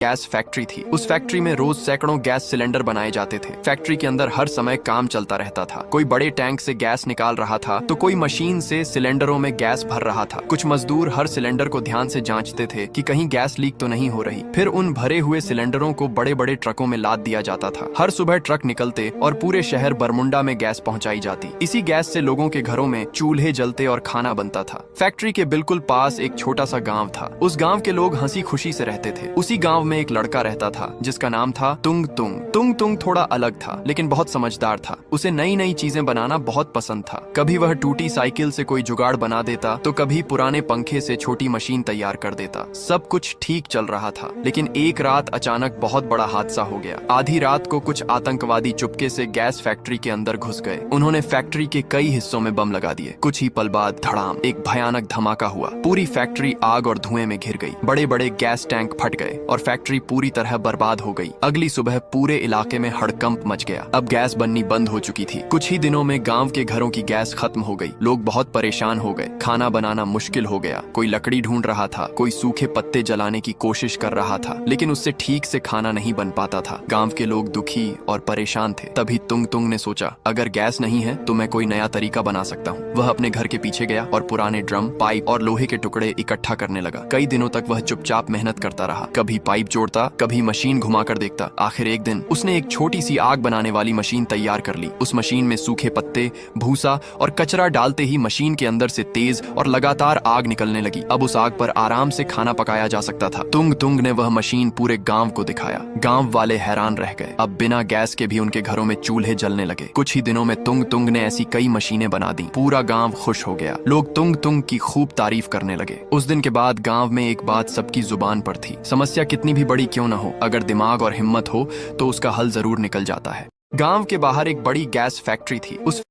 Gas factory थी। उस factory में रोज सैकड़ों गैस सिलेंडर बनाए जाते थे। फैक्ट्री के अंदर हर समय काम चलता रहता था। कोई बड़े टैंक से गैस निकाल रहा था तो कोई मशीन से सिलेंडरों में गैस भर रहा था। कुछ मजदूर हर सिलेंडर को ध्यान से जांचते थे कि कहीं गैस लीक तो नहीं हो रही। फिर उन भरे हुए सिलेंडरों को बड़े बड़े ट्रकों में लाद दिया जाता था। हर सुबह ट्रक निकलते और पूरे शहर बरमुंडा में गैस पहुंचाई जाती। इसी गैस से लोगों के घरों में चूल्हे जलते और खाना बनता था। फैक्ट्री के बिल्कुल पास एक छोटा सा गाँव था। उस गाँव के लोग हंसी खुशी से रहते थे। उसी गाँव में एक लड़का रहता था जिसका नाम था तुंग तुंग। तुंग तुंग थोड़ा अलग था लेकिन बहुत समझदार था। उसे नई नई चीजें बनाना बहुत पसंद था। कभी वह टूटी साइकिल से कोई जुगाड़ बना देता तो कभी पुराने पंखे से छोटी मशीन तैयार कर देता। सब कुछ ठीक चल रहा था लेकिन एक रात अचानक बहुत बड़ा हादसा हो गया। आधी रात को कुछ आतंकवादी चुपके से गैस फैक्ट्री के अंदर घुस गए। उन्होंने फैक्ट्री के कई हिस्सों में बम लगा दिए। कुछ ही पल बाद धड़ाम एक भयानक धमाका हुआ। पूरी फैक्ट्री आग और धुएं में घिर गई। बड़े बड़े गैस टैंक फट गए और फैक्ट्री पूरी तरह बर्बाद हो गई। अगली सुबह पूरे इलाके में हड़कंप मच गया। अब गैस बननी बंद हो चुकी थी। कुछ ही दिनों में गांव के घरों की गैस खत्म हो गई। लोग बहुत परेशान हो गए। खाना बनाना मुश्किल हो गया। कोई लकड़ी ढूंढ रहा था, कोई सूखे पत्ते जलाने की कोशिश कर रहा था लेकिन उससे ठीक से खाना नहीं बन पाता था। गांव के लोग दुखी और परेशान थे। तभी तुंग तुंग ने सोचा अगर गैस नहीं है तो मैं कोई नया तरीका बना सकता हूँ। वह अपने घर के पीछे गया और पुराने ड्रम, पाइप और लोहे के टुकड़े इकट्ठा करने लगा। कई दिनों तक वह चुपचाप मेहनत करता रहा। कभी पाइप जोड़ता, कभी मशीन घुमाकर देखता। आखिर एक दिन उसने एक छोटी सी आग बनाने वाली मशीन तैयार कर ली। उस मशीन में सूखे पत्ते, भूसा और कचरा डालते ही मशीन के अंदर से तेज और लगातार आग निकलने लगी। अब उस आग पर आराम से खाना पकाया जा सकता था। तुंग तुंग ने वह मशीन पूरे गांव को दिखाया। गांव वाले हैरान रह गए। अब बिना गैस के भी उनके घरों में चूल्हे जलने लगे। कुछ ही दिनों में तुंग तुंग ने ऐसी कई मशीनें बना दी। पूरा गांव खुश हो गया। लोग तुंग तुंग की खूब तारीफ करने लगे। उस दिन के बाद गांव में एक बात सबकी जुबान पर थी, समस्या कितनी भी बड़ी क्यों न हो, अगर दिमाग और हिम्मत हो तो उसका हल जरूर निकल जाता है। गांव के बाहर एक बड़ी गैस फैक्ट्री थी। उस